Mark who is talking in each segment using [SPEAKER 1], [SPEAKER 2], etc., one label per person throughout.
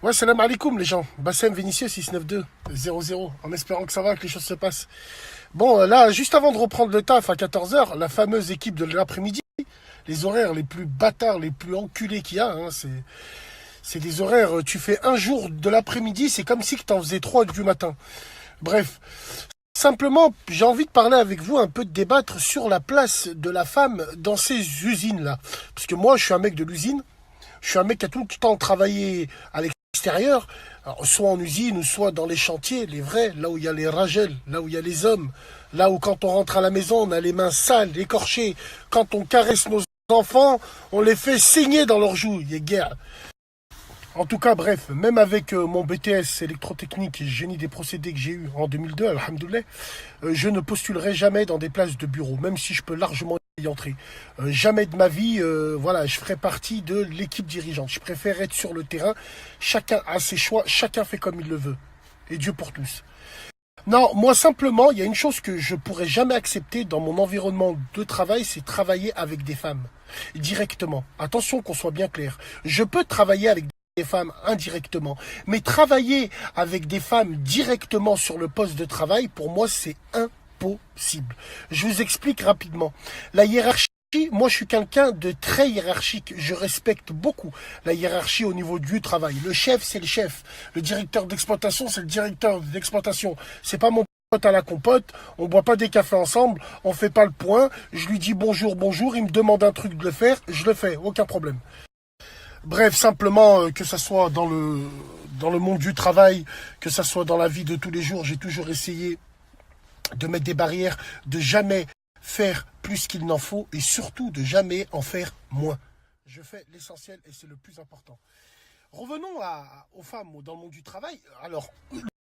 [SPEAKER 1] Ouais, salam alaikum les gens. Bassem Vénitieux 692 00. En espérant que ça va, que les choses se passent. Bon, là, juste avant de reprendre le taf à 14 h, la fameuse équipe de l'après-midi, les horaires les plus bâtards, les plus enculés qu'il y a, hein, c'est des horaires, tu fais un jour de l'après-midi, c'est comme si tu en faisais trois du matin. Bref, simplement, j'ai envie de parler avec vous, un peu de débattre sur la place de la femme dans ces usines-là. Parce que moi, je suis un mec de l'usine, je suis un mec qui a tout le temps travaillé à l'extérieur, alors, soit en usine ou soit dans les chantiers, les vrais, là où il y a les ragels, là où il y a les hommes, là où quand on rentre à la maison, on a les mains sales, écorchées, quand on caresse nos enfants, on les fait saigner dans leurs joues, il y a guerre. En tout cas, bref, même avec mon BTS électrotechnique et génie des procédés que j'ai eu en 2002, alhamdoulilah, je ne postulerai jamais dans des places de bureau, même si je peux largement y entrer. Jamais de ma vie, voilà, je ferai partie de l'équipe dirigeante. Je préfère être sur le terrain. Chacun a ses choix, chacun fait comme il le veut. Et Dieu pour tous. Non, moi simplement, il y a une chose que je pourrais jamais accepter dans mon environnement de travail, c'est travailler avec des femmes directement. Attention qu'on soit bien clair. Je peux travailler avec des femmes indirectement, mais travailler avec des femmes directement sur le poste de travail, pour moi, c'est impossible. Je vous explique rapidement. La hiérarchie, moi je suis quelqu'un de très hiérarchique, je respecte beaucoup la hiérarchie au niveau du travail. Le chef, c'est le chef. Le directeur d'exploitation, c'est le directeur d'exploitation. C'est pas mon pote à la compote, on boit pas des cafés ensemble, on fait pas le point, je lui dis bonjour, bonjour, il me demande un truc de le faire, je le fais, aucun problème. Bref, simplement, que ça soit dans le monde du travail, que ça soit dans la vie de tous les jours, j'ai toujours essayé de mettre des barrières, de jamais faire plus qu'il n'en faut et surtout de jamais en faire moins. Je fais l'essentiel et c'est le plus important. Revenons aux femmes dans le monde du travail. Alors,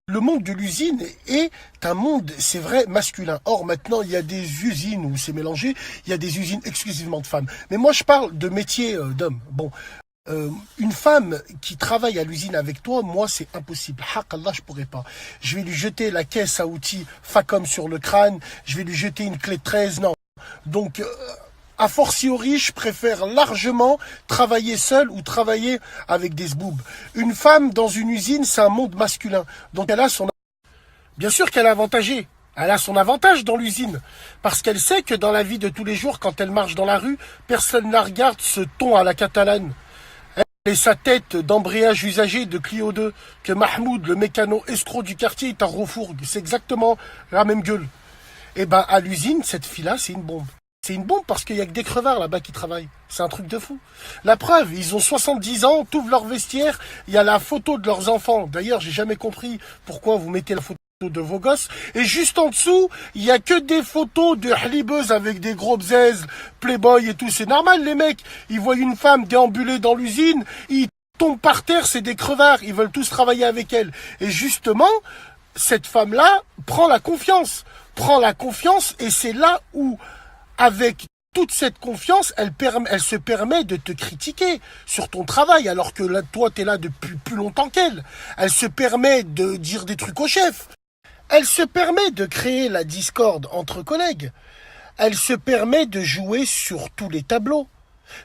[SPEAKER 1] le monde de l'usine est un monde, c'est vrai, masculin. Or, maintenant, il y a des usines où c'est mélangé, il y a des usines exclusivement de femmes. Mais moi, je parle de métier d'hommes. Bon, une femme qui travaille à l'usine avec toi, moi c'est impossible. Haqallah, je pourrais pas. Je vais lui jeter la caisse à outils Facom sur le crâne, je vais lui jeter une clé de 13, non. Donc, a fortiori, je préfère largement travailler seul ou travailler avec des zboubs. Une femme dans une usine, c'est un monde masculin. Donc elle a son... Bien sûr qu'elle est avantagée. Elle a son avantage dans l'usine. Parce qu'elle sait que dans la vie de tous les jours, quand elle marche dans la rue, personne ne la regarde, ce ton à la catalane. Et sa tête d'embrayage usagé de Clio 2, que Mahmoud, le mécano escroc du quartier, est un refourgue. C'est exactement la même gueule. Et ben, à l'usine, cette fille-là, c'est une bombe. C'est une bombe parce qu'il y a que des crevards là-bas qui travaillent. C'est un truc de fou. La preuve, ils ont 70 ans, t'ouvres leur vestiaire, il y a la photo de leurs enfants. D'ailleurs, j'ai jamais compris pourquoi vous mettez la photo de vos gosses. Et juste en dessous, il y a que des photos de halibeuses avec des gros bzaises, playboy et tout. C'est normal, les mecs. Ils voient une femme déambuler dans l'usine, ils tombent par terre, c'est des crevards. Ils veulent tous travailler avec elle. Et justement, cette femme-là prend la confiance. Prend la confiance et c'est là où, avec toute cette confiance, elle se permet de te critiquer sur ton travail, alors que là, toi, t'es là depuis plus longtemps qu'elle. Elle se permet de dire des trucs au chef. Elle se permet de créer la discorde entre collègues. Elle se permet de jouer sur tous les tableaux.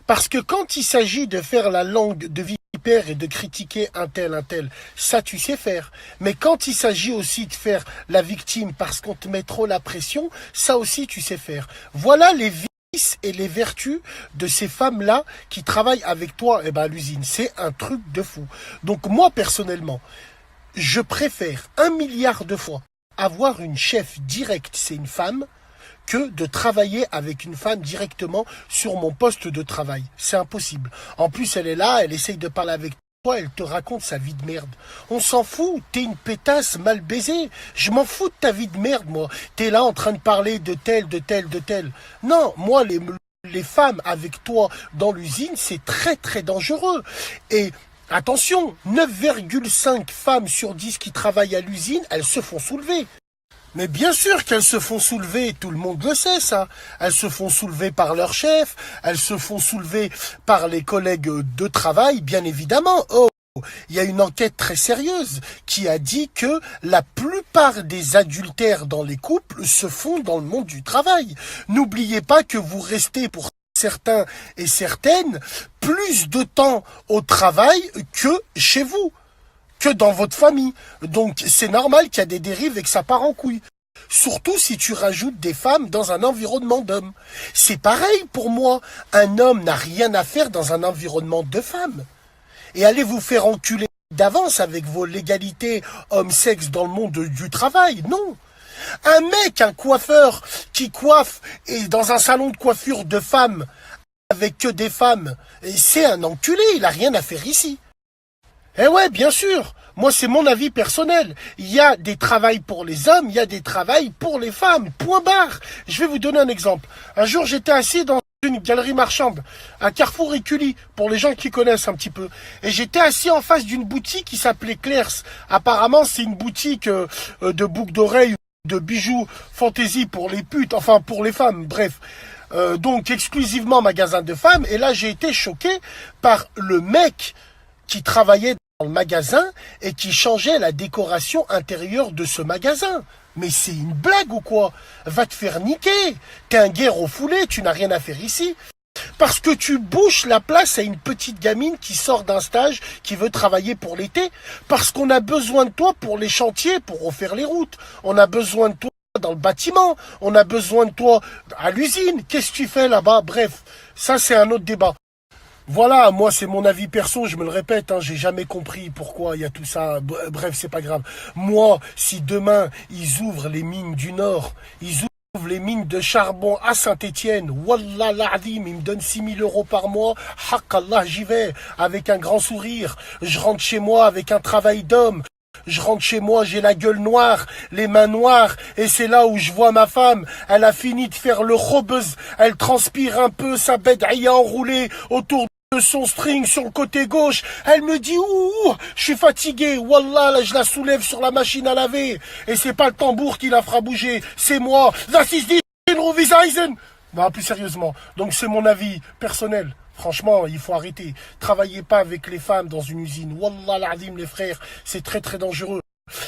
[SPEAKER 1] Parce que quand il s'agit de faire la langue de vipère et de critiquer un tel, ça tu sais faire. Mais quand il s'agit aussi de faire la victime parce qu'on te met trop la pression, ça aussi tu sais faire. Voilà les vices et les vertus de ces femmes-là qui travaillent avec toi à l'usine. C'est un truc de fou. Donc moi personnellement, je préfère 1 milliard de fois avoir une chef directe, c'est une femme, que de travailler avec une femme directement sur mon poste de travail. C'est impossible. En plus, elle est là, elle essaye de parler avec toi, elle te raconte sa vie de merde. On s'en fout, t'es une pétasse mal baisée. Je m'en fous de ta vie de merde, moi. T'es là en train de parler de tel. Non, moi, les femmes avec toi dans l'usine, c'est très très dangereux. Et attention, 9,5 femmes sur 10 qui travaillent à l'usine, elles se font soulever. Mais bien sûr qu'elles se font soulever, tout le monde le sait ça. Elles se font soulever par leur chef, elles se font soulever par les collègues de travail, bien évidemment. Oh, il y a une enquête très sérieuse qui a dit que la plupart des adultères dans les couples se font dans le monde du travail. N'oubliez pas que vous restez pour certains et certaines plus de temps au travail que chez vous. que dans votre famille. Donc c'est normal qu'il y a des dérives et que ça part en couille. Surtout si tu rajoutes des femmes dans un environnement d'hommes. C'est pareil pour moi. Un homme n'a rien à faire dans un environnement de femmes. Et allez vous faire enculer d'avance avec vos légalités homme-sexe dans le monde du travail. Non. Un mec, un coiffeur qui coiffe et dans un salon de coiffure de femmes avec que des femmes, c'est un enculé. Il a rien à faire ici. Eh ouais, bien sûr. Moi, c'est mon avis personnel. Il y a des travails pour les hommes, il y a des travails pour les femmes. Point barre. Je vais vous donner un exemple. Un jour, j'étais assis dans une galerie marchande, à Carrefour Écully, pour les gens qui connaissent un petit peu. Et j'étais assis en face d'une boutique qui s'appelait Claire's. Apparemment, c'est une boutique de boucles d'oreilles, de bijoux fantaisie pour les putes, enfin pour les femmes, bref. Donc, exclusivement magasin de femmes. Et là, j'ai été choqué par le mec qui travaillait dans le magasin et qui changeait la décoration intérieure de ce magasin. Mais c'est une blague ou quoi? Va te faire niquer. T'es un guerre au foulé, tu n'as rien à faire ici. Parce que tu bouches la place à une petite gamine qui sort d'un stage, qui veut travailler pour l'été. Parce qu'on a besoin de toi pour les chantiers, pour refaire les routes. On a besoin de toi dans le bâtiment. On a besoin de toi à l'usine. Qu'est-ce que tu fais là-bas? Bref, ça c'est un autre débat. Voilà, moi c'est mon avis perso, je me le répète, j'ai jamais compris pourquoi il y a tout ça, bref, c'est pas grave. Moi, si demain ils ouvrent les mines du Nord, ils ouvrent les mines de charbon à Saint-Étienne, wallah l'azim, ils me donnent 6 000 € par mois, haqallah, j'y vais, avec un grand sourire, je rentre chez moi avec un travail d'homme. Je rentre chez moi, j'ai la gueule noire, les mains noires, et c'est là où je vois ma femme. Elle a fini de faire le robeuse, elle transpire un peu, sa bête a enroulé autour de son string sur le côté gauche. Elle me dit, ouh, je suis fatigué, wallah, là, je la soulève sur la machine à laver. Et c'est pas le tambour qui la fera bouger, c'est moi. Das ist die Ruviseisen. Non, plus sérieusement. Donc c'est mon avis personnel. Franchement, il faut arrêter. Travaillez pas avec les femmes dans une usine. Wallah l'azim, les frères, c'est très très dangereux.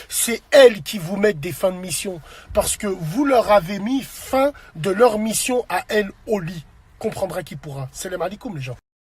[SPEAKER 1] C'est elles qui vous mettent des fins de mission. Parce que vous leur avez mis fin de leur mission à elles au lit. Comprendra qui pourra. Salam alaikum les gens.